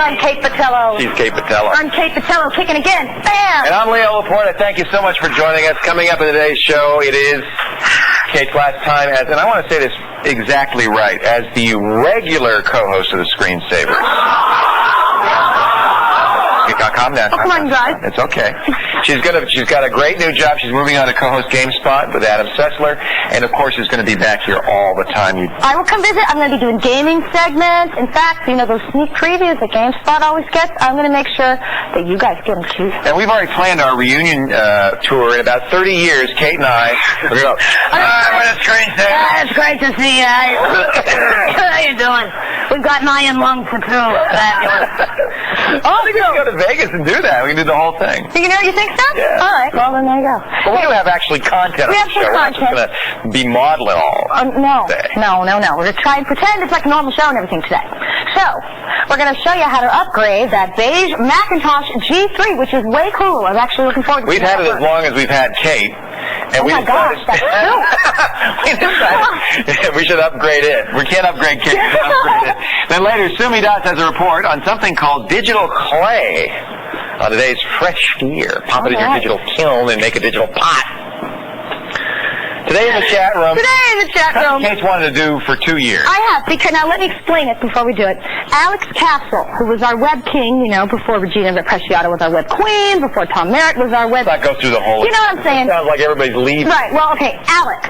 I'm Kate Patello. She's Kate Patello. I'm Kate Patello, kicking again. Bam! And I'm Leo Laporta. Thank you so much for joining us. Coming up in today's show, it is Kate's last time as, and I want to say this exactly right, as the regular co-host of the Screensavers. Calm down. Come on, guys. It's okay. She's got a great new job. She's moving on to co-host GameSpot with Adam Sessler, and of course, is going to be back here all the time. I will come visit. I'm going to be doing gaming segments. In fact, you know those sneak previews that GameSpot always gets. I'm going to make sure that you guys get them too. And we've already planned our reunion tour in about 30 years. Kate and I. We're going to go. We're the Screensavers. It's great to see you. How you doing? We've got an iron lung for two. I think we can go to Vegas and do that. We can do the whole thing. You think so? Yeah. All right. Well, then there you go. Well, we do have actually content on the show. We're not just going to be modeling all day. No. We're going to try and pretend it's like a normal show and everything today. So, we're going to show you how to upgrade that beige Macintosh G3, which is way cool. I'm actually looking forward to it. We've had it as long as we've had Kate. And oh my gosh, that's true. We decided we should upgrade it. We can't upgrade Kate. Upgrade it. Then later, Sumi Das has a report on something called digital clay. On today's fresh gear. Pop it in your digital kiln and make a digital pot. Today in the chat room. Kate's wanted to do for 2 years. I have, because now let me explain it before we do it. Alex Castle, who was our web king, before Regina Preciado was our web queen, before Tom Merritt was our web... Let's not go through the whole... You know what I'm saying? It sounds like everybody's leaving. Right, well, okay, Alex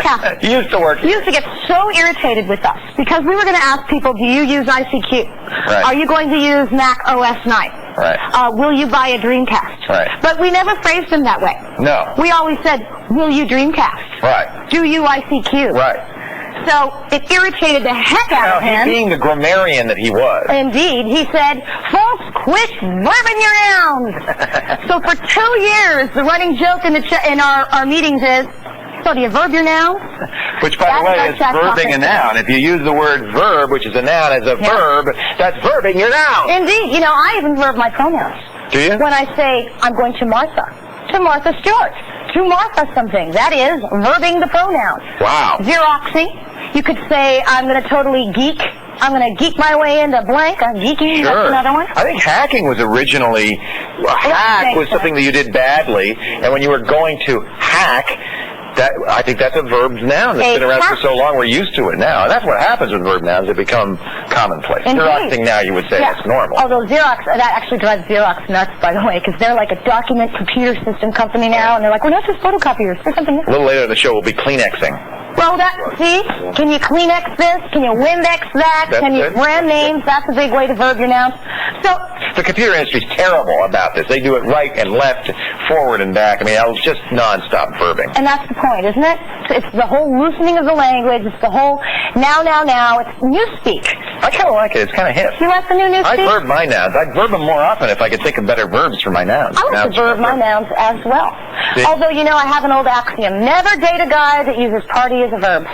Castle. He used to work. He used to get so irritated with us, because we were going to ask people, do you use ICQ? Right. Are you going to use Mac OS 9? Right. Will you buy a Dreamcast? Right. But we never phrased them that way. No. We always said, will you Dreamcast? Right. Do you ICQ? Right. So it irritated the heck out of him. Being the grammarian that he was. Indeed. He said, folks, quit verbing your nouns. So for 2 years, the running joke in our meetings is, so do you verb your nouns? Which, by the way, is verbing a noun. If you use the word verb, which is a noun, as a verb, that's verbing your noun. Indeed. I even verb my pronouns. Do you? When I say, I'm going to Martha Stewart, to Martha something. That is verbing the pronoun. Wow. Xeroxing. You could say, I'm going to totally geek. I'm going to geek my way into blank. I'm geeking. Sure. That's another one. I think hacking was originally... hack was something that you did badly, and when you were going to hack... I think that's a verb noun that's been around for so long, we're used to it now. And that's what happens with verb nouns. They become commonplace. Xeroxing now, you would say that's normal. Although Xerox, that actually drives Xerox nuts, by the way, because they're like a document computer system company now, and they're like, we're not just photocopiers, we're something else. A little later in the show, we'll be Kleenexing. Well, can you Kleenex this? Can you Windex that? Can you brand names? That's a big way to verb your nouns. So the computer industry's terrible about this. They do it right and left, forward and back. I mean, it's just nonstop verbing. And that's the point, isn't it? It's the whole loosening of the language. It's the whole now. It's newspeak. I kind of like it. It's kind of hip. You like the new newspeak? I verb my nouns. I'd verb them more often if I could think of better verbs for my nouns. I like to verb my nouns as well. See? Although, I have an old axiom. Never date a guy that uses party as a verb.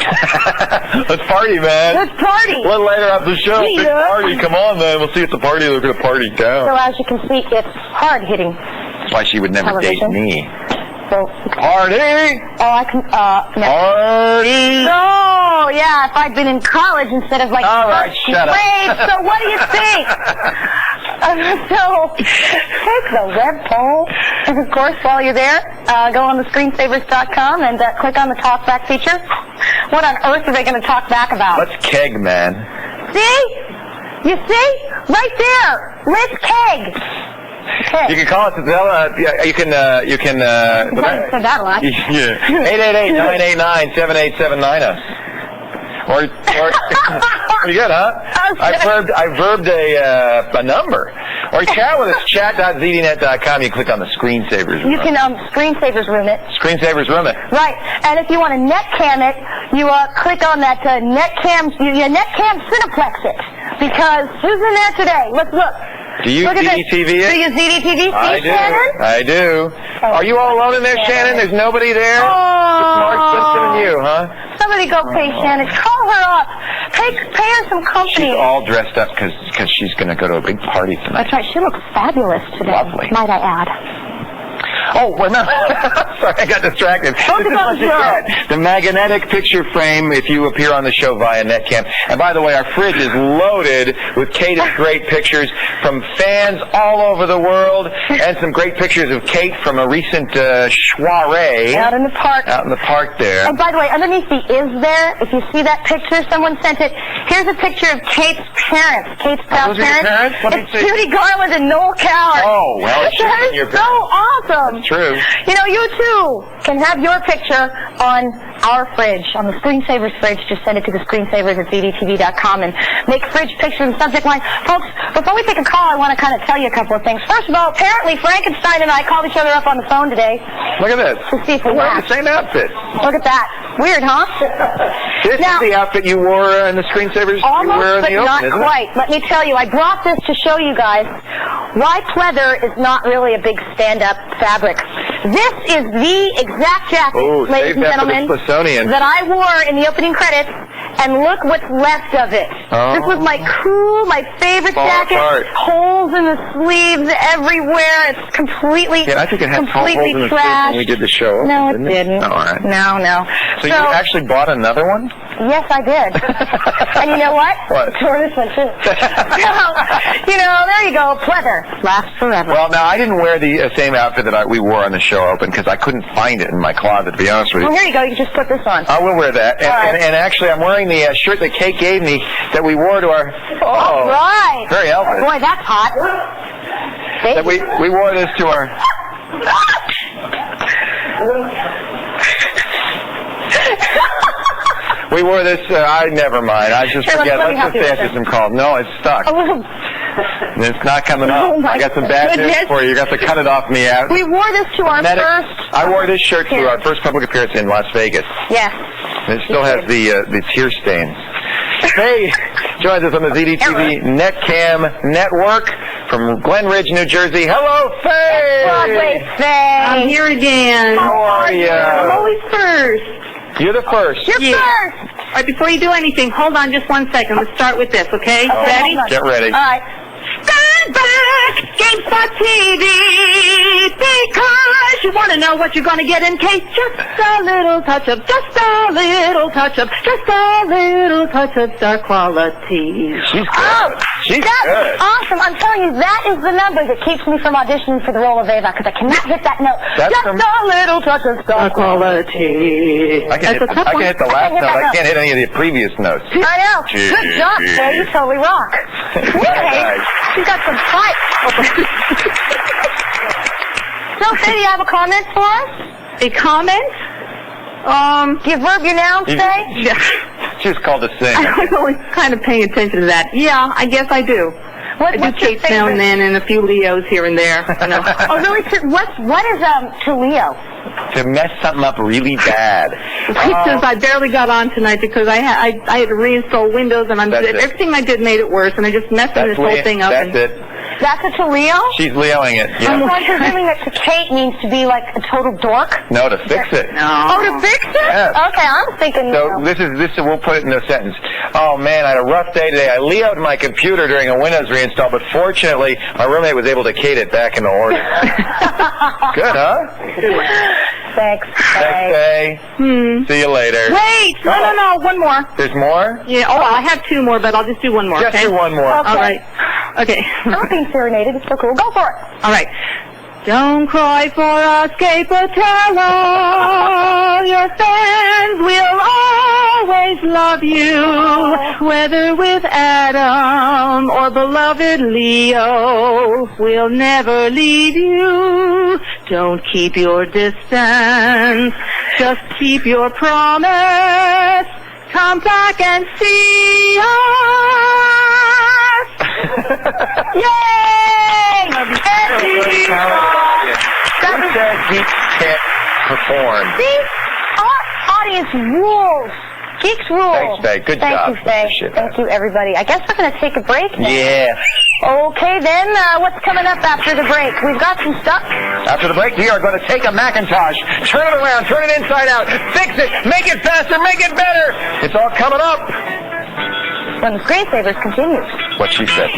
Let's party, man. Let's party. A little later after the show. Big party. Come on, man. We'll see at the party. We're going to party down. So as you can see, it's hard-hitting. That's why she would never date me. So, party! Oh, I can, Party! Oh, yeah, if I'd been in college instead of, all right, shut up. So what do you think? So, take the web poll. And, of course, while you're there, go on the Screensavers.com and click on the Talk Back feature. What on earth are they going to talk back about? Let's keg, man. See? You see? Right there. Let's keg. Okay. You can call us at you can said that a lot. Yeah. 888-989-7879 us. Or pretty good, huh? I verbed a number. Or chat with us, chat.zdnet.com. You click on the Screensavers room. You can Screensavers room it. Screensavers room it. Right. And if you want to netcam it, you click on that netcam. You netcam Cineplex it. Because who's in there today? Let's look. Do you ZDTV it? Do you ZDTV? I do. Shannon? I do. Oh, are you all alone in there, Shannon? There's nobody there? Oh. Just Mark Simpson and you, huh? Somebody go pay Shannon. Call her up. Pay her some company. She's all dressed up because she's going to go to a big party tonight. That's right. She looks fabulous today. Lovely. Might I add. Oh, well, no. Sorry, I got distracted. Focus This is on what the you show. get. The magnetic picture frame if you appear on the show via Netcam. And by the way, our fridge is loaded with Kate's great pictures from fans all over the world and some great pictures of Kate from a recent soiree. Out in the park. Out in the park there. And by the way, underneath the is there, if you see that picture, someone sent it. Here's a picture of Kate's parents. Kate's proud Those are your parents? Let me It's see. Judy Garland and Noel Coward. Oh, well, it should have That been your is so awesome. True. You know, you too can have your picture on our fridge, on the Screensavers fridge. Just send it to the screensavers at ZDTV.com and make fridge picture and subject line. Folks, before we take a call, I want to kind of tell you a couple of things. First of all, apparently Frankenstein and I called each other up on the phone today Look at this. to see if we We're wearing match. the same outfit. Look at that. Weird, huh? This Now- is the outfit you wore in the Screensavers. You Almost, were in but the open, not isn't quite. Let me tell you, I brought this to show you guys why pleather is not really a big stand-up fabric. This is the exact jacket, Oh, ladies save and that for the gentlemen, Smithsonian. that I wore in the opening credits, and look what's left of it. Oh. This was my favorite Fall jacket. apart. Holes in the sleeves everywhere. It's completely, Yeah, I think it had holes completely in the sleeves trashed. when we did the show. No, it didn't. Oh, all right. No. So you actually bought another one? Yes, I did. And you know what? What? Tore this one too. You know, there you go. Pleather lasts forever. Well, now, I didn't wear the same outfit that we wore on the show open because I couldn't find it in my closet, to be honest with you. Well, here you go. You can just put this on. I will wear that. And, All right. and actually, I'm wearing the shirt that Kate gave me that we wore to our... All right. Very Elvis. Boy, that's hot. See? That we wore this to our... We wore this, never mind. I just Here, forget. let me Let's help you just with answer this. some calls. No, it's stuck. Oh, It's not coming up. Oh, my I got some bad news goodness. for you. You got to cut it off me out. we wore this to our first... I wore this shirt to our first public appearance in Las Vegas. Yes. And it still has the tear stains. Faye joins us on the ZDTV Netcam Network from Glen Ridge, New Jersey. Hello, Faye! Broadway Faye. I'm here again. How are you? I'm always first. You're the first. You're Yeah. first. All right, before you do anything, hold on just 1 second. Let's start with this, okay? Oh, Ready? Get ready. All right. Stand back, GameSpot TV, because you want to know what you're going to get in case just a little touch of, just a little touch of, just a little touch of star quality. She's good. Oh, She's that's good. awesome. I'm telling you, that is the number that keeps me from auditioning for the role of Ava, because I cannot hit that note. That's Just from- a little touch of star Quality. I can, hit, That's a tough I can one. hit the last hit note. that I can't hit any of the previous notes. I know. Good job, Faye. You totally rock. Yay. Nice. She's got some fight. So, Faye, do you have a comment for us? A comment? Do you verb your nouns, You- Faye? She's called to sing. I was always kind of paying attention to that. Yeah, I guess I do. I do What's your Kate's now and favorite? then and a few Leos here and there. You know. Oh, really? What is to Leo? To mess something up really bad. Since I barely got on tonight because I had to reinstall Windows and That's it. everything I did made it worse and I just messed this whole thing up. That's and, it. That's a to Leo? She's Leoing it. So Yeah. I'm presuming that to Kate means to be like a total dork? No, to fix it. No. Oh, to fix it? Yes. Okay, I'm thinking... So this is we'll put it in a sentence. Oh man, I had a rough day today. I Leo'd my computer during a Windows reinstall, but fortunately my roommate was able to Kate it back into order. Good, huh? Thanks, Thanks, Faye. Faye. See you later. Wait! No, one more. There's more? Yeah, I have two more, but I'll just do one more, Just okay? do one more. Okay. All right. Okay. I'm not being serenaded. It's so cool. Go for it. All right. Don't cry for a scapeatella. Your fans will always love you, whether with Adam or beloved Leo. We'll never leave you. Don't keep your distance. Just keep your promise. Come back and see us. Yay! Who said he can't perform? See? Our audience rules. Geeks rule. Thanks, Faye. Good Thank job. you, Faye. Appreciate Thank that. you, everybody. I guess we're going to take a break now. Yeah. Okay, then, what's coming up after the break? We've got some stuff. After the break, we are going to take a Macintosh, turn it around, turn it inside out, fix it, make it faster, make it better. It's all coming up. When the Screensavers continues. What she said.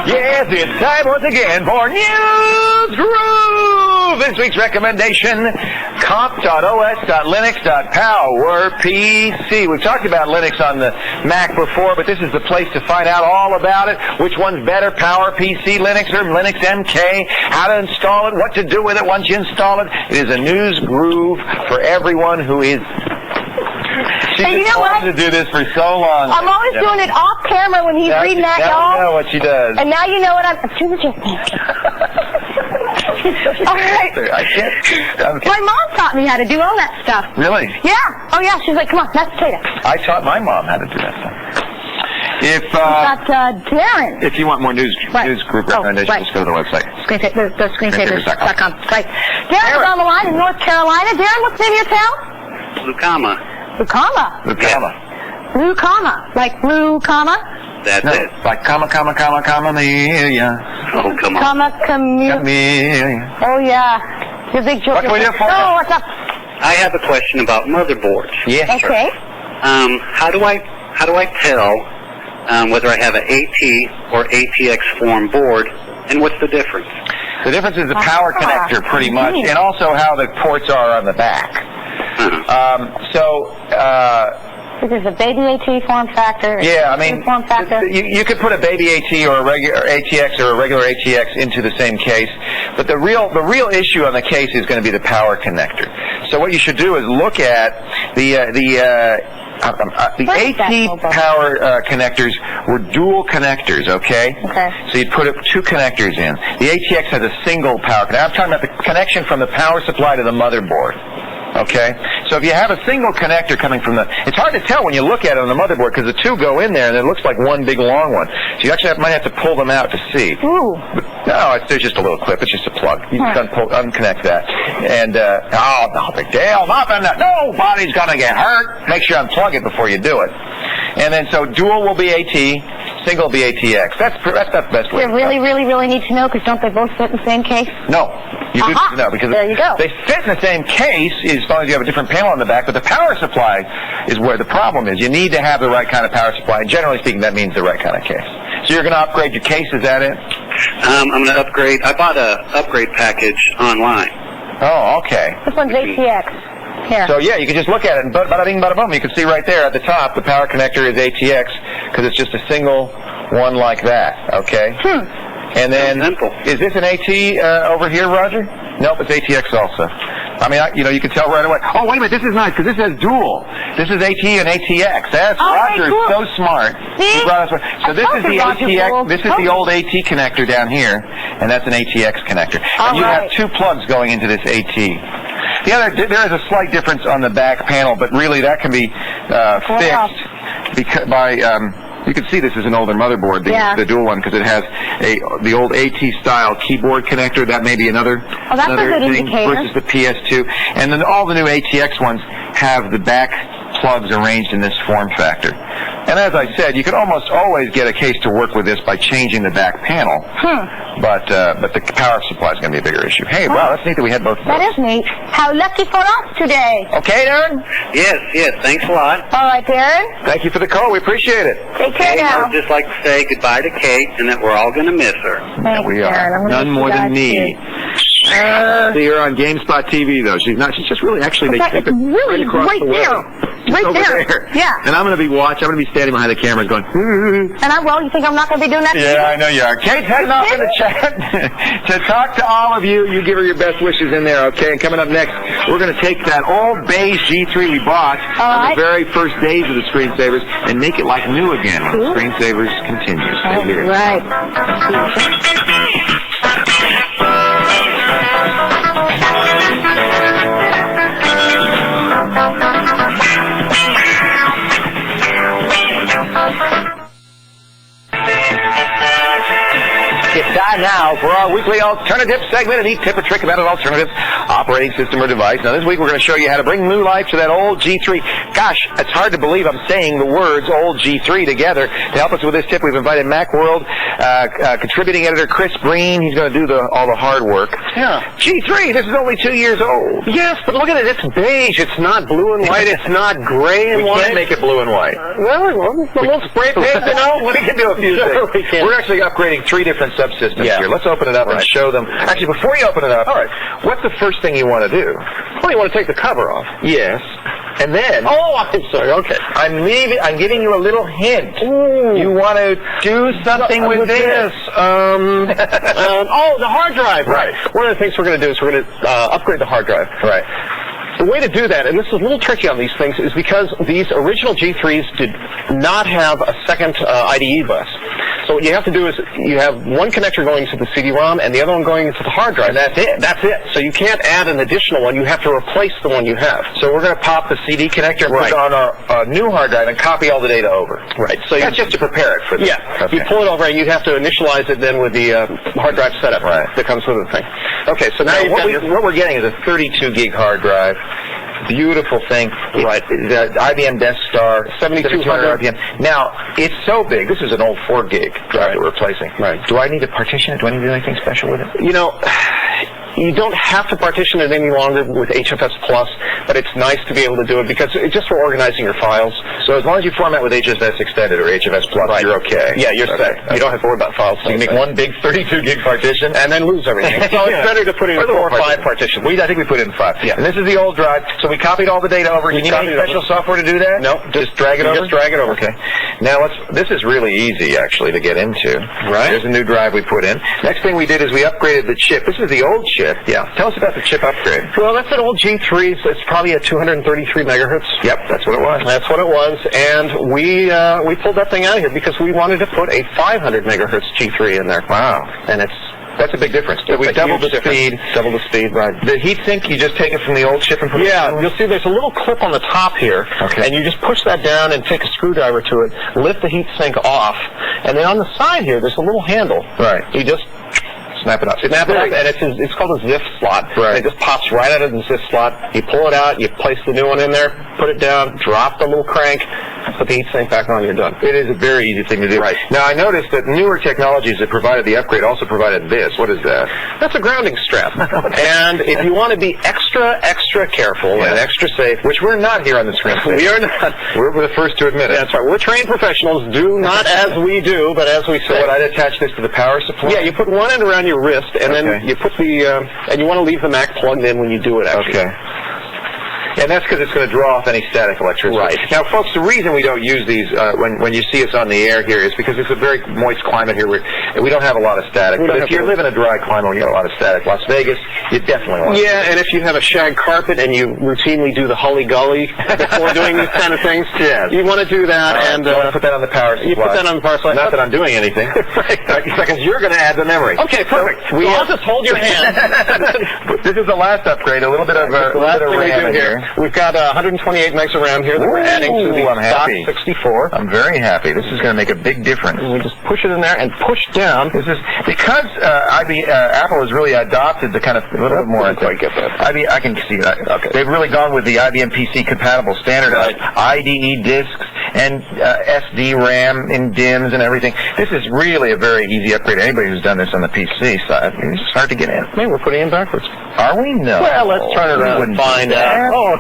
Yes, it's time once again for News Groove. This week's recommendation, comp.os.linux.powerpc. We've talked about Linux on the Mac before, but this is the place to find out all about it. Which one's better, PowerPC Linux or Linux MK? How to install it, what to do with it once you install it. It is a News Groove for everyone who is... She's And you know what? wanted to do this for so long. I'm always doing it off camera when he's reading that, Now you know y'all. what she does. And now you know what I'm doing. All right. I can't. My mom taught me how to do all that stuff. Really? Yeah. Oh, yeah. She's like, come on, mashed potato. I taught my mom how to do that stuff. Got Darren. If you want more news group recommendations, right. just go to the website. The screensavers.com. Right. Darren's on the line in North Carolina. Darren, what's the name of your town? Lucama. Lucama. Lucama. Lucama. Like blue comma? That's No, it. like comma, Camellia. Oh, come on. Camellia. Oh, yeah. Your big joke. What can we do for you? Oh, what's up? I have a question about motherboards. Yes, sir. Okay. How do I tell whether I have an AT or ATX form board, and what's the difference? The difference is the power connector, pretty much, and also how the ports are on the back. This is a baby AT form factor. Yeah, I mean, form factor. you could put a baby AT or a regular ATX or a regular ATX into the same case, but the real issue on the case is going to be the power connector. So what you should do is look at the AT power connectors were dual connectors, okay? Okay. So you'd put two connectors in. The ATX has a single power connector. I'm talking about the connection from the power supply to the motherboard. Okay? So if you have a single connector coming from it's hard to tell when you look at it on the motherboard because the two go in there and it looks like one big long one. So you actually might have to pull them out to see. Ooh. No, there's just a little clip. It's just a plug. You just unconnect that. And, no big deal. Nothing. Nobody's going to get hurt. Make sure you unplug it before you do it. And then, so dual will be AT, single will be ATX. That's the best way. You really need to know because don't they both fit in the same case? No. You do need to know because there you go. they fit in the same case as long as you have a different panel on the back, but the power supply is where the problem is. You need to have the right kind of power supply, and generally speaking, that means the right kind of case. So you're going to upgrade your case, is that it? I'm going to upgrade. I bought a upgrade package online. Oh, okay. This one's ATX. Here. So yeah, you can just look at it, and bada bing, bada boom. You can see right there at the top, the power connector is ATX, because it's just a single one like that, okay? And then, simple. Is this an AT over here, Roger? Nope, it's ATX also. I mean, you can tell right away. Oh, wait a minute, this is nice, because this has dual. This is AT and ATX. That's Roger is so smart. See? He brought us, so this is the ATX, this is the old AT connector down here, and that's an ATX connector. And you have two plugs going into this AT. There is a slight difference on the back panel, but really that can be fixed by you can see this is an older motherboard, the dual one, because it has the old AT style keyboard connector. That may be another thing versus the PS2. And then all the new ATX ones have the back plugs arranged in this form factor. And as I said, you can almost always get a case to work with this by changing the back panel. But the power supply is going to be a bigger issue. Hey, wow, that's neat that we had both of those. That is neat. How lucky for us today. Okay, Darren? Yes, thanks a lot. All right, Darren. Thank you for the call. We appreciate it. Take care now. I'd just like to say goodbye to Kate and that we're all going to miss her. Thanks, We Darren. are. None more than me. See her on GameSpot TV, though. She's not. She's just really, actually, they keep it really right across right the way. there. Right Over there. Yeah. And I'm going to be watching. I'm going to be standing behind the cameras going, And you think I'm not going to be doing that? Yeah, I know you are. Kate's heading off in the chat to talk to all of you. You give her your best wishes in there, okay? And coming up next, we're going to take that old beige G3 we bought on the very first days of the Screensavers and make it like new again when the Screensavers continues. Stay here. Right. It's time now for our weekly alternative segment, a neat tip or trick about an alternative operating system or device. Now, this week we're going to show you how to bring new life to that old G3. Gosh, it's hard to believe I'm saying the words old G3 together. To help us with this tip, we've invited Macworld contributing editor Chris Breen. He's going to do all the hard work. Yeah. G3, this is only 2 years old. Yes, but look at it. It's beige. It's not blue and white. It's not gray and We white. can't make it blue and white. Well, a little spray paint, you know. We can do a few Sure, we things. can. We're actually upgrading 3 different subsystems Yeah. here. Let's open it up and show them. Actually, before you open it up, All right. what's the first thing you want to do? Well, you want to take the cover off. Yes. And then Oh, I'm sorry. Okay. I'm giving you a little hint. You want to do something with this. Oh, the hard drive. Right. One of the things we're going to do is we're going to upgrade the hard drive. Right. The way to do that, and this is a little tricky on these things, is because these original G3s did not have a second IDE bus. So what you have to do is you have one connector going to the CD-ROM and the other one going into the hard drive. And that's it. That's it. So you can't add an additional one. You have to replace the one you have. So we're going to pop the CD connector and put it on our new hard drive and copy all the data over. Right. So That's just to prepare it for this. Yeah. Okay. You pull it over and you have to initialize it then with the hard drive setup that comes with the thing. Okay. So now what we're getting is a 32 gig hard drive. Beautiful thing. Right. The IBM Death Star, 7200 RPM. Now, it's so big. This is an old 4 gig drive that we're replacing. Right. Do I need to partition it? Do I need to do anything special with it? You know, you don't have to partition it any longer with HFS Plus, but it's nice to be able to do it because it's just for organizing your files. So as long as you format with HFS Extended or HFS Plus, you're okay. Yeah, you're set. You don't have to worry about files. So you can make one big 32 gig partition and then lose everything. So it's better to put in 4 or 5 partitions. I think we put in 5. Yeah. And this is the old drive. So we copied all the data over. You need any special software to do that? No. Just drag it over? Just drag it over. Okay. Now this is really easy actually to get into. Right. There's a new drive we put in. Next thing we did is we upgraded the chip. This is the old chip. Yeah. Tell us about the chip upgrade. Well, that's an old G3, so it's probably at 233 megahertz. Yep, that's what it was. That's what it was, and we pulled that thing out of here because we wanted to put a 500 megahertz G3 in there. Wow. And that's a big difference. It's We a doubled the huge speed. difference. Double the speed, right. The heatsink, you just take it from the old chip and put it in? Yeah, you'll see there's a little clip on the top here, and you just push that down and take a screwdriver to it, lift the heatsink off, and then on the side here, there's a little handle. Right. You just snap it up. snap it up, and it's called a ZIF slot. Right. And it just pops right out of the ZIF slot. You pull it out, you place the new one in there, put it down, drop the little crank, put the heatsink back on, you're done. It is a very easy thing to do. Right. Now, I noticed that newer technologies that provided the upgrade also provided this. What is that? That's a grounding strap. And if you want to be extra, extra careful and extra safe, Which we're not here on the screen. we are not. We're the first to admit it. That's right. We're trained professionals. Do not as we do, but as we say. So I'd attach this to the power supply? Yeah, you put one end around your wrist, and then you put the, and you want to leave the Mac plugged in when you do it, actually. Okay. And that's because it's going to draw off any static electricity. Right. Now, folks, the reason we don't use these when you see us on the air here is because it's a very moist climate here. We don't have a lot of static. But if you live in a dry climate where you have a lot of static, Las Vegas, you definitely want to. Yeah, and if you have a shag carpet and you routinely do the hully-gully before doing these kind of things, you want to do that. And you want to put that on the power supply. You put that on the power supply. Not that I'm doing anything. Because you're going to add the memory. Okay, perfect. So I'll just hold your hand. This is the last upgrade. A little bit of RAM here. We've got 128 megs of RAM here that we're adding to the stock 64. I'm very happy. This is going to make a big difference. And we just push it in there and push down. This is because Apple has really adopted the kind of a little bit more. I quite get that. I can see that. Okay. They've really gone with the IBM PC compatible standardized IDE disks and SD RAM in DIMMs and everything. This is really a very easy upgrade. Anybody who's done this on the PC side, it's hard to get in. Maybe we're putting in backwards. Are we? No. Well, let's turn it around and find out.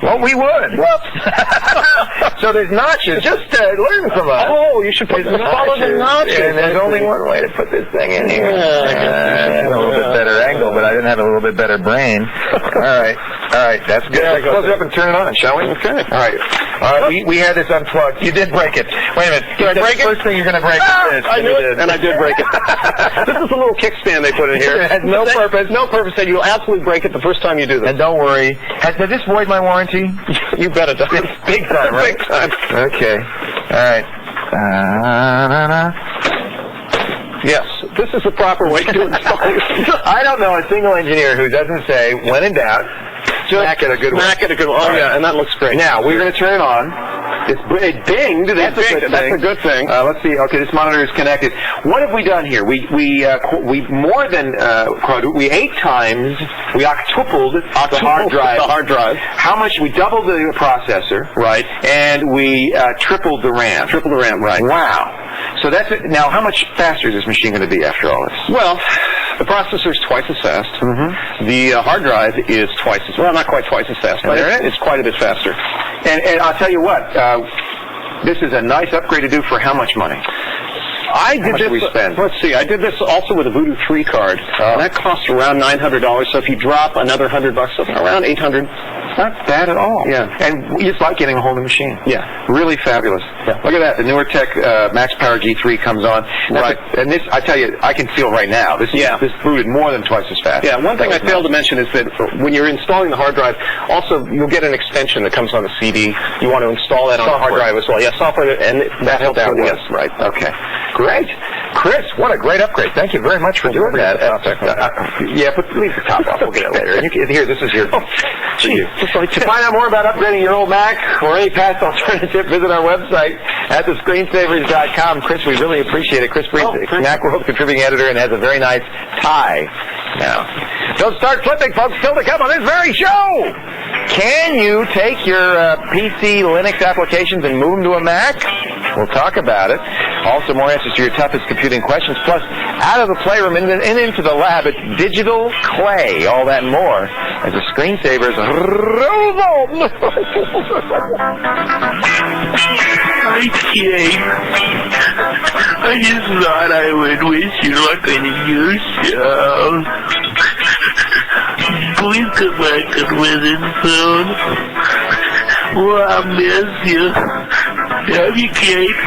Well, we would. Whoops. So there's notches. Just learn from us. Oh, you should follow the notches. And there's only one way to put this thing in here. A little bit better angle, but I didn't have a little bit better brain. All right. That's good. Let's close it up and turn it on, shall we? Okay. All right. We had this unplugged. You did break it. Wait a minute. Did I break it? The first thing you're going to break is this. I knew it, and I did break it. This is a little kickstand they put in here. It has no purpose. No purpose, and you'll absolutely break it the first time you do this. And don't worry. Did this void my warranty? You bet it does. Big time, right? Big time. Okay. All right. Yes, this is the proper way to install it. I don't know a single engineer who doesn't say, when in doubt, smack it a good one. Smack it a good one. Oh, yeah, and that looks great. Now, we're going to turn it on. It dinged. That's a good thing. Let's see. Okay, this monitor is connected. What have we done here? We more than we 8 times. We octupled the hard drive. The hard drive. How much? We doubled the processor. Right. And we tripled the RAM. Triple the RAM. Right. Wow. So that's it. Now, how much faster is this machine going to be after all this? Well, the processor is twice as fast. Mm-hmm. The hard drive is twice as well, not quite twice as fast, but it's quite a bit faster. And I'll tell you what, this is a nice upgrade to do for how much money? I did this. We spend? Let's see. I did this also with a Voodoo 3 card, and that costs around $900. So if you drop another $100, so around $800. Not bad at all. Yeah. And it's like getting a whole new machine. Yeah. Really fabulous. Yeah. Look at that. The newer Tech Max Power G3 comes on. Right. And this, I tell you, I can feel right now. This booted more than twice as fast. Yeah. One thing I failed to mention is that when you're installing the hard drive, also you'll get an extension that comes on the CD. You want to install that on the hard drive as well. Yeah, software, and that helps out. Yes. Right. Okay. Great. Chris, what a great upgrade. Thank you very much for doing that. Leave the top off. We'll get it later. Here, this is your... To find out more about upgrading your old Mac or any past alternative, visit our website at thescreensavers.com. Chris, we really appreciate it. Chris Breed, Macworld contributing editor, and has a very nice tie now. Don't start flipping, folks. Still to come on this very show. Can you take your PC Linux applications and move them to a Mac? We'll talk about it. Also, more answers to your toughest computing questions. Plus, out of the playroom and into the lab, it's digital clay. All that and more as the Screensavers roll on. Hi, Kate. I just thought I would wish you luck on your show. Please come back and visit soon. Well, I miss you. Love you, Kate.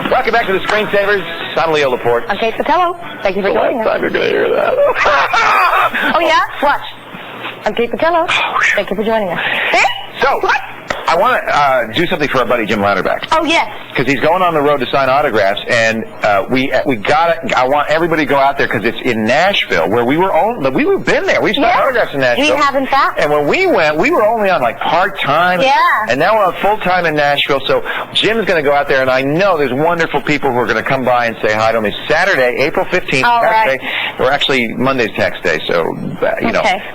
Welcome back to the Screensavers. I'm Leo Laporte. I'm Kate Patello. Thank you for joining us. Time you're going to hear that. Oh, yeah? Watch. I'm Kate Patello. Thank you for joining us. So, I want to do something for our buddy Jim Louderback. Oh, yes. Because he's going on the road to sign autographs, and we got. I want everybody to go out there because it's in Nashville, where we've been there. We've signed autographs in Nashville. We have, in fact. And when we went, we were only on like part-time. Yeah. And now we're on full-time in Nashville. So Jim's going to go out there, and I know there's wonderful people who are going to come by and say hi to him. It's Saturday, April 15th, tax day. Or actually Monday's tax day. So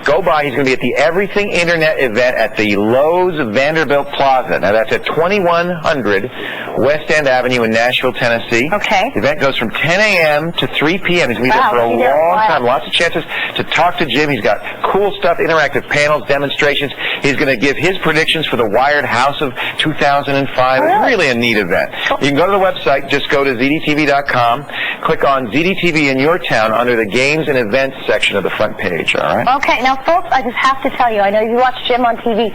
go by. He's going to be at the Everything Internet event at the Lowe's Vanderbilt Plaza. Now that's at 2100 West End Avenue in Nashville, Tennessee. Okay. The event goes from 10 a.m. to 3 p.m. He's going to be there for a long time. Lots of chances to talk to Jim. He's got cool stuff, interactive panels, demonstrations. He's going to give his predictions for the Wired House of 2005. It's really a neat event. You can go to the website. Just go to ZDTV.com. Click on ZDTV in your town under the Games and Events section of the front page. All right? Okay. Now, folks, I just have to tell you, I know you watch Jim on TV.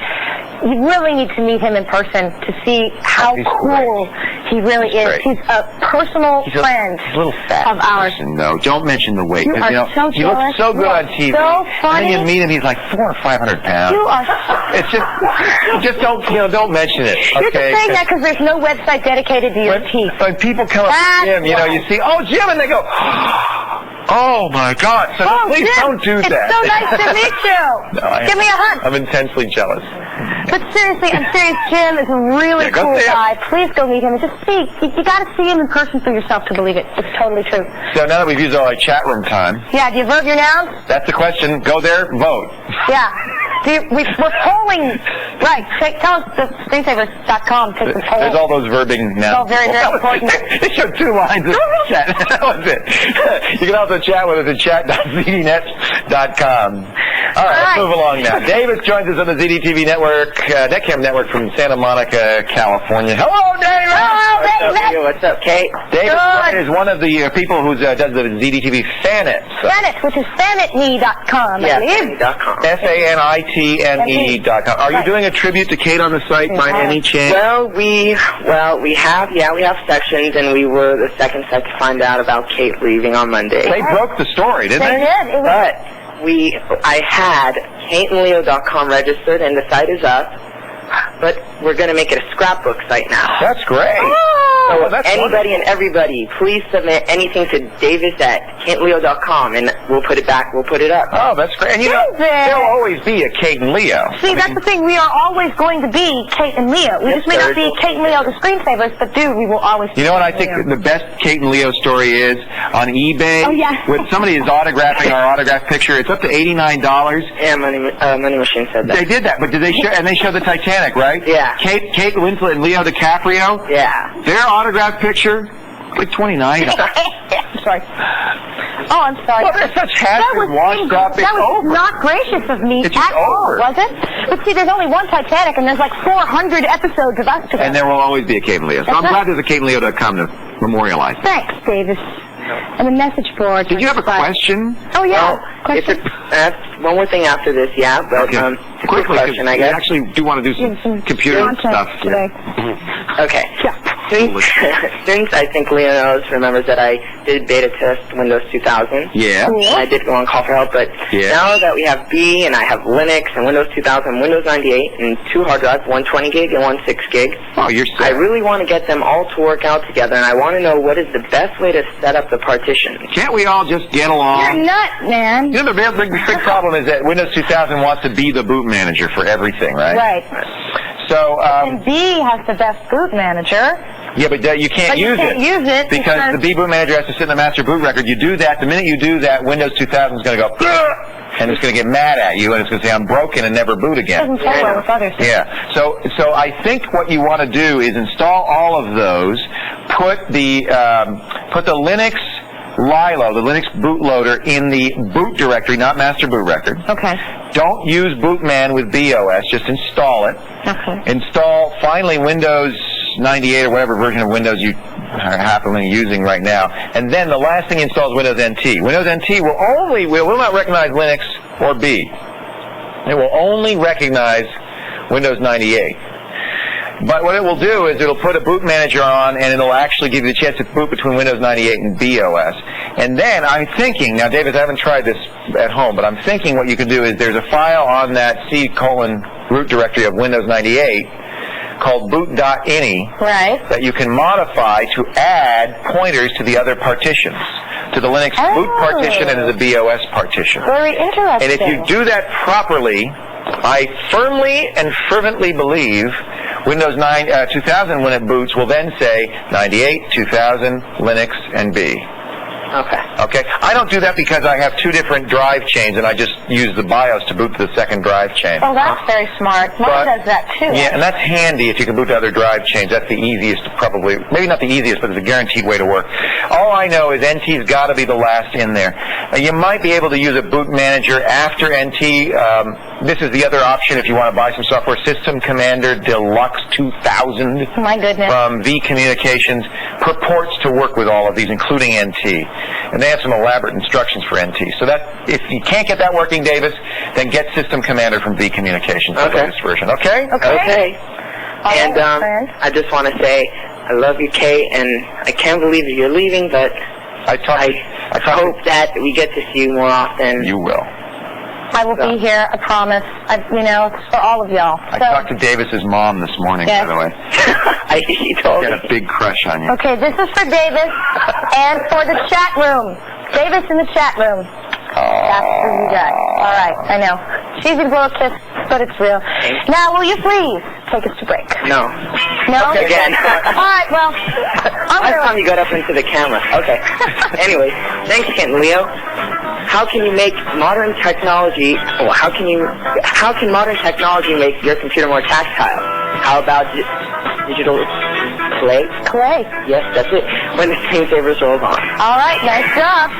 You really need to meet him in person to see how cool he really is. Great. He's a personal friend he's a little fat of ours. No, don't mention the weight. You are so he looks so good on TV. So funny. And then you meet him, he's like 400 or 500 pounds. You are. It's just don't mention it. You're Okay? just saying that because there's no website dedicated to your teeth. When people come up to Jim, you see, oh, Jim, and they go, oh my God! So please Jim, don't do that. It's so nice to meet you. Give me a hug. I'm intensely jealous. But seriously, I'm serious. Jim is a really cool guy. Please go meet him and just see. You got to see him in person for yourself to believe it. It's totally true. So now that we've used all our chat room time, do you vote your nouns? that's the question. Go there, vote. Yeah. We're polling. Right. Tell us the screensavers.com. Take the poll. There's all those verbing now. Oh, very, very important. They showed 2 lines of chat. That was it. You can also chat with us at chat.zdnet.com. All right, let's move along now. Davis joins us on the ZDTV network, Netcam network from Santa Monica, California. Hello, Davis! Hello, Davis! What's up, Kate? Davis is one of the people who does the ZDTV Fanet. Fanet, which is fanetme.com. Yeah, fanetme.com. FANITNE.com. Are you doing a tribute to Kate on the site by any chance? Well, we have sections, and we were the second set to find out about Kate leaving on Monday. They broke the story, didn't they? They did. But I had KateandLeo.com registered, and the site is up. but we're going to make it a scrapbook site now. That's great. So that's anybody and everybody, please submit anything to davis@KateandLeo.com, and we'll put it back. We'll put it up. Oh, that's great. And you know, David! there'll always be a Kate and Leo. See, that's the thing. We are always going to be Kate and Leo. We just may not be Kate and Leo, the screensavers, but dude, we will always be You know what I Kate think and Leo. the best Kate and Leo story is? On eBay, Oh, yeah. when somebody is autographing our autograph picture, it's up to $89. Yeah, Money Machine said that. They did that, but did they show? And they show the Titanic, right? Yeah. Kate Winslet and Leo DiCaprio. Yeah. Their autograph picture, like $29. I'm sorry. Oh, I'm sorry. Well, they're such handsome, washed up. That was not gracious of me It's just at all, over. was it? But see, there's only one Titanic, and there's like 400 episodes of us together. And there will always be a Kate and Leo. So I'm That's glad there's a KateandLeo.com to memorialize. Thanks, Davis. And the message board. Did you have a question? Oh, yeah. If Question? one more thing after this, yeah, but Okay. quick Quickly, 'cause question, I we guess. actually do want to do some computer content stuff today. Okay. Yeah. Since I think Leo remembers that I did beta test Windows 2000. Yeah. Cool. I did go on call for help, but Yeah. now that we have B and I have Linux and Windows 2000, Windows 98, and 2 hard drives, one 20 gig and one 6 gig, Oh, you're I set. really want to get them all to work out together, and I want to know what is the best way to set up the partitions. Can't we all just get You're along? nut, man. You know, the big problem is that Windows 2000 wants to be the boot manager for everything, right? Right. So, And B has the best boot manager. yeah, but you can't But you use can't it. use it because the B boot manager has to sit in the master boot record. You do that, the minute you do that, Windows 2000 is going to go, "Grr!" and it's going to get mad at you, and it's going to say, I'm broken, and never boot again. Doesn't play well with others. Yeah. So I think what you want to do is install all of those, put the Linux Lilo, the Linux bootloader, in the boot directory, not master boot record. Okay. Don't use bootman with BOS, just install it. Okay. Install finally Windows 98 or whatever version of Windows you are happily using right now. And then the last thing you install is Windows NT. Windows NT will not recognize Linux or B. It will only recognize Windows 98. But what it will do is it'll put a boot manager on, and it'll actually give you the chance to boot between Windows 98 and BOS. And then I'm thinking, now David, I haven't tried this at home, but I'm thinking what you can do is there's a file on that C:root directory of Windows 98 called boot.ini Right. that you can modify to add pointers to the other partitions, to the Linux boot partition and to the BOS partition. Very interesting. And if you do that properly, I firmly and fervently believe Windows 2000, when it boots, will then say 98, 2000, Linux, and B. Okay. Okay? I don't do that because I have two different drive chains, and I just use the BIOS to boot to the second drive chain. Oh, that's very smart. Mine But- does that too. Yeah, and that's handy if you can boot to other drive chains. That's the easiest to probably, maybe not the easiest, but it's a guaranteed way to work. All I know is NT's got to be the last in there. You might be able to use a boot manager after NT. This is the other option if you want to buy some software. System Commander Deluxe 2000 My goodness. from V Communications purports to work with all of these, including NT. And they have some elaborate instructions for NT. So that if you can't get that working, Davis, then get System Commander from V Communications, the Okay. latest version. Okay? Okay. All And right, friend. I just want to say I love you, Kate, and I can't believe that you're leaving, but I hope that we get to see you more often. You will. I will be here. I promise. For all of y'all. I talked to Davis's mom this morning, Yes. by the way. She told Got me. a big crush on you. Okay, this is for Davis and for the chat room. Davis in the chat room. That's for you guys. All right, I know. Cheesy little kiss, but it's real. Now, will you please take us to break? No. No? Again. All right, well, Last time you got up into the camera. Okay. Anyway, thanks, Kent and Leo. How can you make modern technology, or how can modern technology make your computer more tactile? How about digital clay? Clay. Yes, that's it. When the screensavers rolls on. All right, nice job.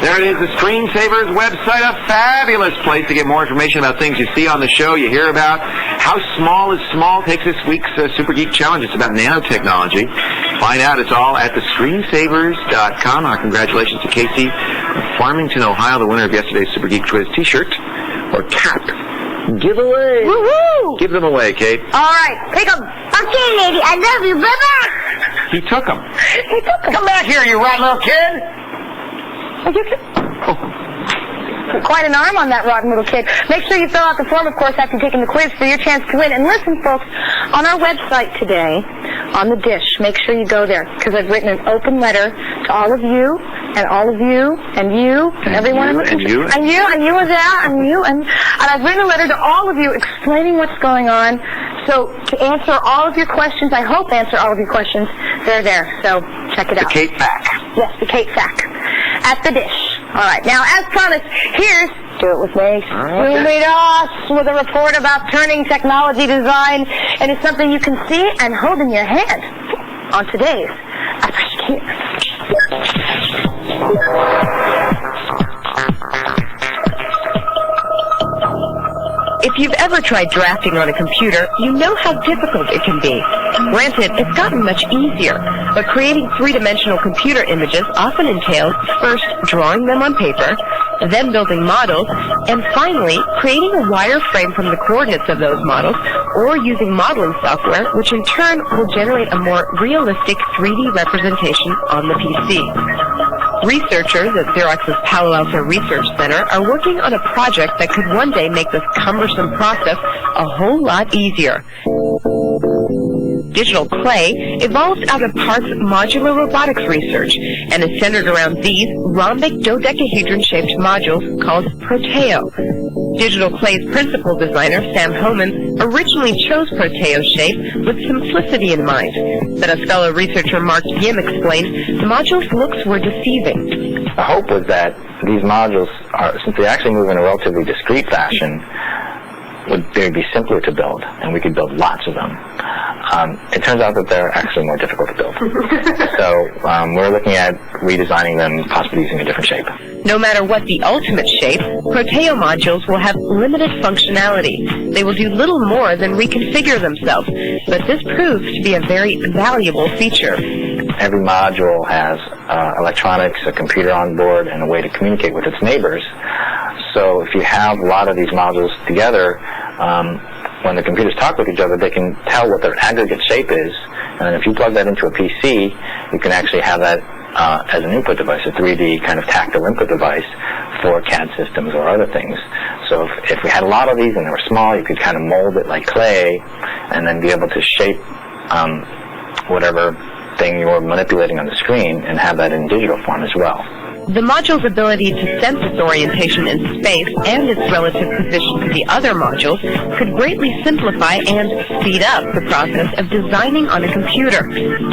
There it is, the Screensavers website, a fabulous place to get more information about things you see on the show, you hear about. How Small is Small takes this week's Super Geek Challenge. It's about nanotechnology. Find out, it's all at thescreensavers.com. Our congratulations to Casey of Farmington, Ohio, the winner of yesterday's Super Geek Quiz t-shirt, or cap. giveaway. Woo-hoo! Give them away, Kate. All right, take them. Okay, lady, I love you. Bye-bye. He took them. He took them. Come back here, you rotten little kid. Quite an arm on that rotten little kid. Make sure you fill out the form, of course, after taking the quiz for your chance to win. And listen, folks, on our website today, on the dish, make sure you go there, because I've written an open letter to all of you, and all of you, and you, and everyone in the country. And you was there, and I've written a letter to all of you explaining what's going on. So to answer all of your questions, I hope answer all of your questions, they're there. So check it out. The Kate Fack. Yes, the Kate Fack. At the dish. All right. Now, as promised, here's Do It With Me. Meet us with a report about turning technology design into something you can see and hold in your hand on today's Afresh Gear. If you've ever tried drafting on a computer, you know how difficult it can be. Granted, it's gotten much easier, but creating three-dimensional computer images often entails first drawing them on paper, then building models, and finally creating a wireframe from the coordinates of those models, or using modeling software, which in turn will generate a more realistic 3D representation on the PC. Researchers at Xerox's Palo Alto Research Center are working on a project that could one day make this cumbersome process a whole lot easier. Digital clay evolved out of parts modular robotics research and is centered around these rhombic dodecahedron-shaped modules called Proteo. Digital clay's principal designer, Sam Homan, originally chose Proteo's shape with simplicity in mind. But as fellow researcher Mark Yim explained, the modules' looks were deceiving. The hope was that these modules, since they actually move in a relatively discrete fashion, they would be simpler to build, and we could build lots of them. It turns out that they're actually more difficult to build. So we're looking at redesigning them, possibly using a different shape. No matter what the ultimate shape, Proteo modules will have limited functionality. They will do little more than reconfigure themselves, but this proves to be a very valuable feature. Every module has electronics, a computer on board, and a way to communicate with its neighbors. So if you have a lot of these modules together, when the computers talk with each other, they can tell what their aggregate shape is, and if you plug that into a PC, you can actually have that as an input device, a 3D kind of tactile input device for CAD systems or other things. So if we had a lot of these and they were small, you could kind of mold it like clay and then be able to shape whatever thing you're manipulating on the screen and have that in digital form as well. The module's ability to sense its orientation in space and its relative position to the other modules could greatly simplify and speed up the process of designing on a computer.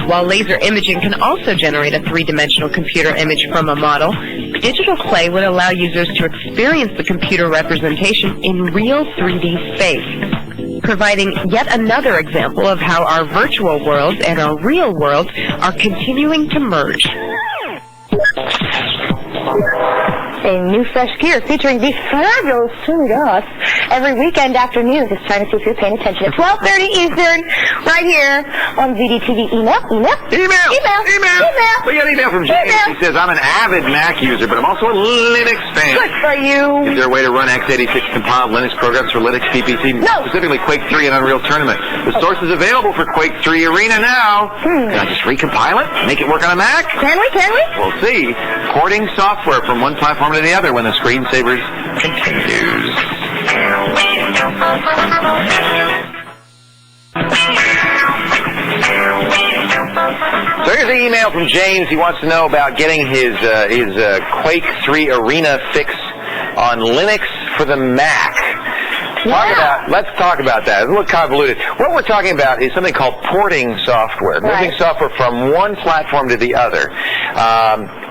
While laser imaging can also generate a three-dimensional computer image from a model, digital clay would allow users to experience the computer representation in real 3D space, providing yet another example of how our virtual worlds and our real worlds are continuing to merge. A new Fresh Gear featuring these fabulous two dots every weekend afternoon. Just trying to see if you're paying attention. At 12:30 Eastern, right here on ZDTV. Email. We got an email from James. He says, I'm an avid Mac user, but I'm also a Linux fan. Good for you. Is there a way to run x86 compiled Linux programs for Linux PPC? No. Specifically Quake 3 and Unreal Tournament. The source is available for Quake 3 Arena now. Can I just recompile it? Make it work on a Mac? Can we? We'll see. Porting software from one platform to the other when the screensavers continues. So here's an email from James. He wants to know about getting his Quake 3 Arena fix on Linux for the Mac. Let's talk about that. It's a little convoluted. What we're talking about is something called porting software, moving software from one platform to the other,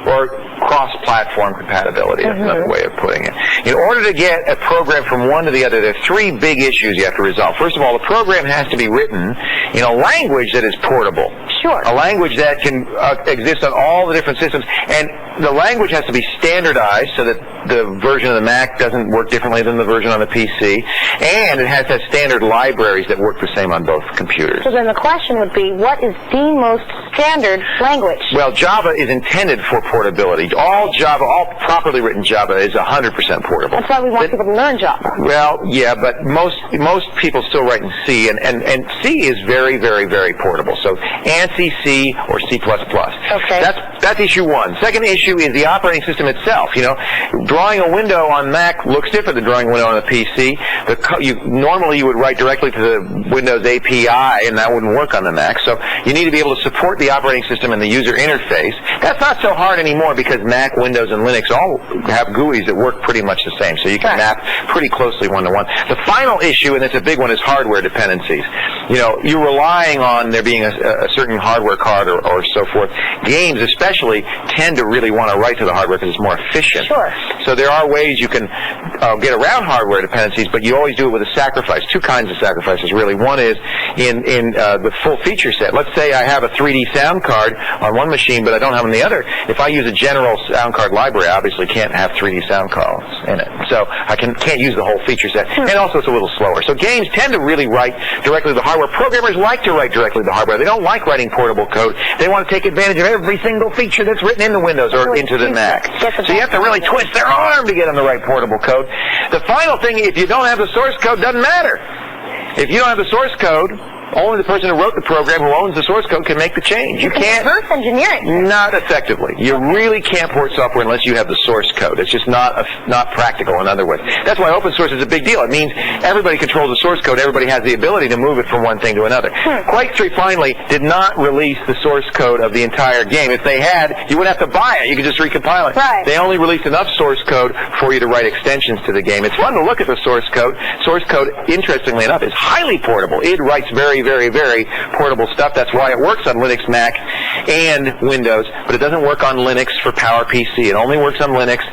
or cross-platform compatibility. That's another way of putting it. In order to get a program from one to the other, there are three big issues you have to resolve. First of all, the program has to be written in a language that is portable. Sure. A language that can exist on all the different systems, and the language has to be standardized so that the version of the Mac doesn't work differently than the version on the PC, and it has to have standard libraries that work the same on both computers. So then the question would be, what is the most standard language? Well, Java is intended for portability. All properly written Java is 100% portable. That's why we want people to learn Java. Well, yeah, but most people still write in C, and C is very, very, very portable. So ANSI, C, or C++. Okay. That's issue one. Second issue is the operating system itself. Drawing a window on Mac looks different than drawing a window on a PC. Normally you would write directly to the Windows API, and that wouldn't work on the Mac. So you need to be able to support the operating system and the user interface. That's not so hard anymore because Mac, Windows, and Linux all have GUIs that work pretty much the same. So you can map pretty closely one-to-one. The final issue, and it's a big one, is hardware dependencies. You're relying on there being a certain hardware card or so forth. Games especially tend to really want to write to the hardware because it's more efficient. Sure. So there are ways you can get around hardware dependencies, but you always do it with a sacrifice. Two kinds of sacrifices, really. One is in the full feature set. Let's say I have a 3D sound card on one machine, but I don't have it on the other. If I use a general sound card library, I obviously can't have 3D sound cards in it. So I can't use the whole feature set. And also it's a little slower. So games tend to really write directly to the hardware. Programmers like to write directly to the hardware. They don't like writing portable code. They want to take advantage of every single feature that's written into Windows or into the Mac. So you have to really twist their arm to get them the right portable code. The final thing, if you don't have the source code, doesn't matter. If you don't have the source code, only the person who wrote the program, who owns the source code, can make the change. You can't. Reverse engineering. Not effectively. You really can't port software unless you have the source code. It's just not practical in other words. That's why open source is a big deal. It means everybody controls the source code. Everybody has the ability to move it from one thing to another. Quake 3 finally did not release the source code of the entire game. If they had, you wouldn't have to buy it. You could just recompile it. Right. They only released enough source code for you to write extensions to the game. It's fun to look at the source code. Source code, interestingly enough, is highly portable. It writes very, very, very portable stuff. That's why it works on Linux, Mac, and Windows, but it doesn't work on Linux for PowerPC. It only works on Linux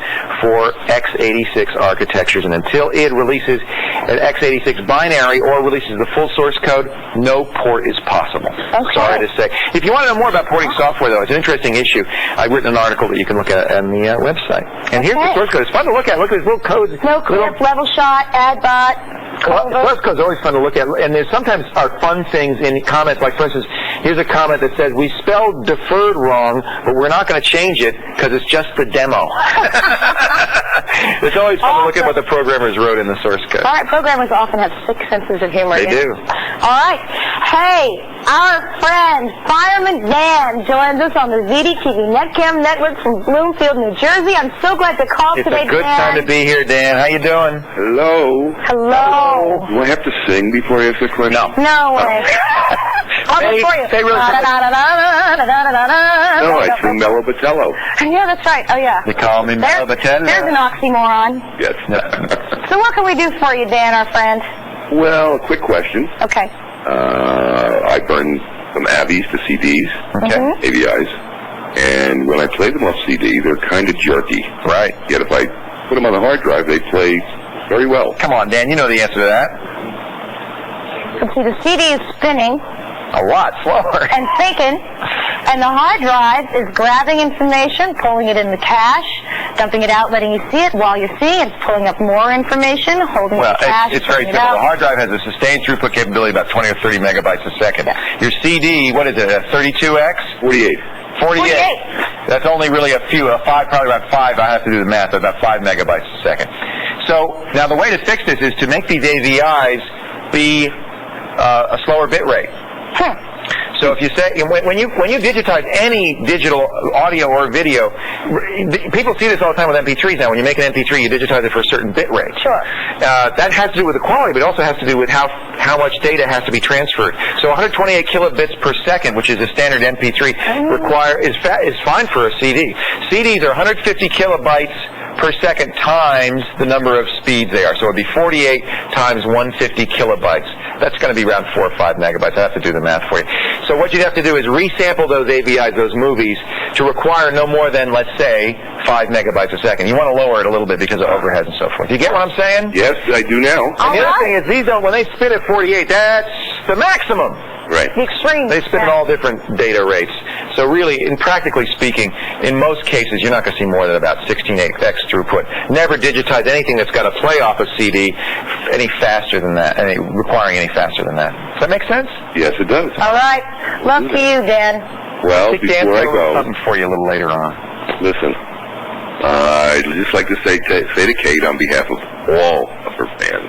for x86 architectures, and until it releases an x86 binary or releases the full source code, no port is possible. Okay. Sorry to say. If you want to know more about porting software, though, it's an interesting issue. I've written an article that you can look at on the website. And here's the source code. It's fun to look at. Look at these little codes. No clip, level shot, add bot. Source code's always fun to look at, and there's sometimes are fun things in comments. Like, for instance, here's a comment that says, "We spelled deferred wrong, but we're not going to change it because it's just the demo." It's always fun to look at what the programmers wrote in the source code. All right, programmers often have sick senses of humor. They do. All right. Hey, our friend Fireman Dan joins us on the ZDTV Netcam Network from Bloomfield, New Jersey. I'm so glad to call It's today, a good Dan. time to be here, Dan. How you doing? Hello. Hello. Do I have to sing before I ask the question? No. No way. I'll do it for you. Say really quick. No, I sing Mello Batello. Yeah, that's right. Oh, yeah. They call me Mello Batello. There's an oxymoron. Yes. So what can we do for you, Dan, our friend? Well, quick question. Okay. I burn some AVIs to CDs, AVIs, and when I play them off CD, they're kind of jerky. Right. Yet if I put them on the hard drive, they play very well. Come on, Dan. You know the answer to that. So see, the CD is spinning A lot slower. and thinking, and the hard drive is grabbing information, pulling it in the cache, dumping it out, letting you see it. While you see it, it's pulling up more information, holding Well, the cache, it's very pulling it simple. out. The hard drive has a sustained throughput capability about 20 or 30 megabytes a second. Yeah. Your CD, what is it, a 32X? 48. 48. That's only really probably about 5, I have to do the math, about 5 megabytes a second. So, now the way to fix this is to make these AVIs be a slower bit rate. So if you say, when you digitize any digital audio or video, people see this all the time with MP3s now. When you make an MP3, you digitize it for a certain bit rate. Sure. That has to do with the quality, but it also has to do with how much data has to be transferred. So 128 kilobits per second, which is a standard MP3, is fine for a CD. CDs are 150 kilobytes per second times the number of speeds they are. So it would be 48 times 150 kilobytes. That's going to be around 4 or 5 megabytes. I have to do the math for you. So what you'd have to do is resample those AVIs, those movies, to require no more than, let's say, 5 megabytes a second. You want to lower it a little bit because of overheads and so forth. You get what I'm saying? Yes, I do now. And the other thing is, these don't, when they spin at 48, that's the maximum. Right. The extreme. They spin at all different data rates. So really, practically speaking, in most cases, you're not going to see more than about 16x throughput. Never digitize anything that's got to play off a CD any faster than that, requiring any faster than that. Does that make sense? Yes, it does. All right. Love to you, Dan. Well, I think Dan's before I got go, something for you a little later on. listen, I'd just like to say to Kate on behalf of all of her fans,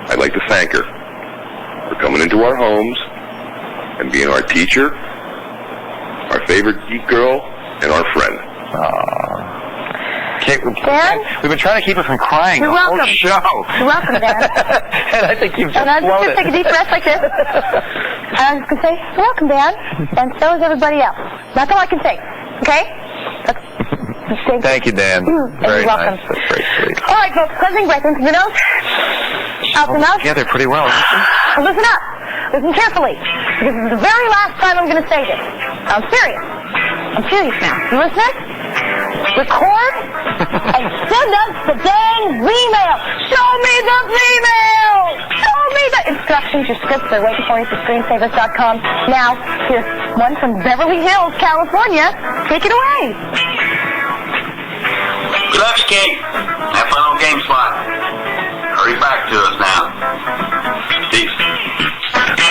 I'd like to thank her for coming into our homes and being our teacher, our favorite geek girl, and our friend. Kate, Dan? we've been trying to keep her from crying You're the whole welcome. show. You're welcome, Dan. And I think you've just And I'm blown just it. going to take a deep breath like this. And I'm just going to say, you're welcome, Dan. And so is everybody else. That's all I can say. Okay? Thank you, Dan. Very You're welcome. nice. That's very sweet. All right, folks. Cleansing breath into the nose. Out the mouth. Together pretty well. Now listen up. Listen carefully. This is the very last time I'm going to say this. I'm serious. I'm serious now. You listening? Record and send us the dang email. Show me the email. Show me the instructions. Your scripts are waiting for you at screensavers.com. Now, here's one from Beverly Hills, California. Take it away. We love you, Kate. Have fun on GameSpot. Hurry back to us now. Peace.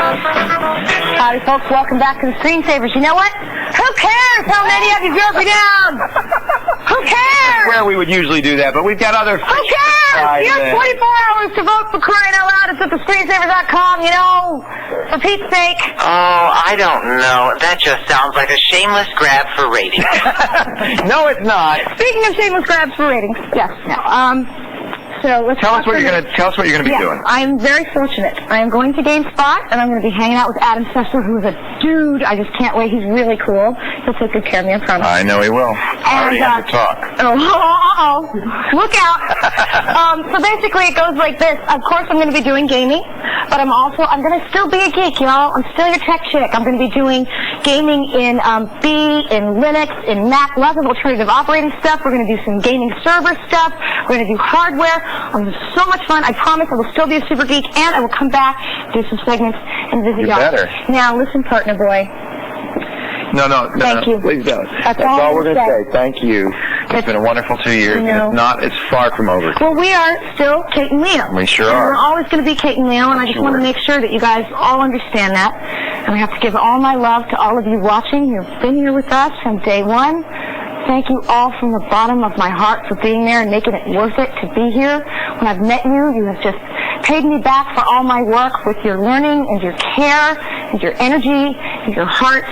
Howdy, folks. Welcome back to the Screensavers. You know what? Who cares how many of you drove me down? Who cares? Where we would usually do that, but we've got other... Who cares? You have 24 hours to vote for crying out loud. It's at thescreensavers.com, you know, for Pete's sake. Oh, I don't know. That just sounds like a shameless grab for ratings. No, it's not. Speaking of shameless grabs for ratings, yes. Now, so let's Tell us talk what for you're a going to tell us what you're going to be doing. I'm very fortunate. I am going to GameSpot, and I'm going to be hanging out with Adam Sessler, who is a dude. I just can't wait. He's really cool. He'll take good care of me, I promise. I know he will. I already have to talk. Oh, look out. So basically it goes like this. Of course I'm going to be doing gaming, but I'm going to still be a geek, y'all. I'm still your tech chick. I'm going to be doing gaming in B, in Linux, in Mac, lots of alternative operating stuff. We're going to do some gaming server stuff. We're going to do hardware. I'm going to have so much fun. I promise I will still be a super geek, and I will come back, do some segments, and visit You y'all. better. Now, listen, partner boy. No. Thank you. Please don't. That's all we're I'm going to gonna say. Thank you. It's been a wonderful 2 years, I know. and it's far from over. Well, we are still Kate and Leo. We sure and are. We're always going to be Kate and Leo, and I just want to make sure that you guys all understand that. And I have to give all my love to all of you watching who've been here with us from day one. Thank you all from the bottom of my heart for being there and making it worth it to be here. When I've met you, you have just paid me back for all my work with your learning and your care and your energy and your hearts.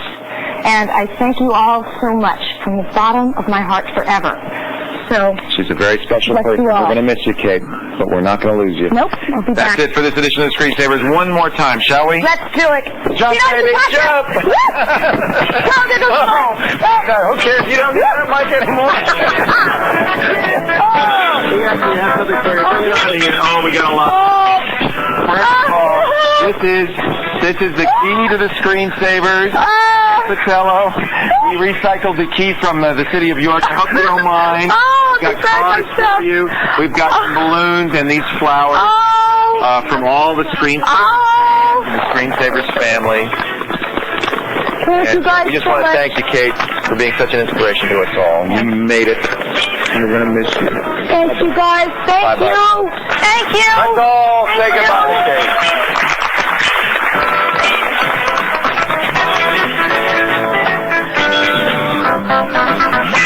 And I thank you all so much from the bottom of my heart forever. So, She's a very special Let's person. do all. We're going to miss you, Kate, but we're not going to lose you. nope, I'll be That's back. it for this edition of Screensavers. One more time, shall we? Let's do it. Jump, baby, jump! Who cares? You don't need that mic anymore. We actually have something for you. Bring it out of here. Oh, we got a lot. First of all, this is the key to the Screensavers. Patello. We recycled the key from the city of York. I hope you don't mind. Oh, We've got cards for you. We've got some balloons and these flowers from all the Screensavers, the Screensavers family. Thank you And guys we just so want to much. thank you, Kate, for being such an inspiration to us all. You made it, and we're going to miss you. Thank you guys. Thank Bye-bye. you. Thank you. Let's all say Thank you. goodbye, Kate. Thank you.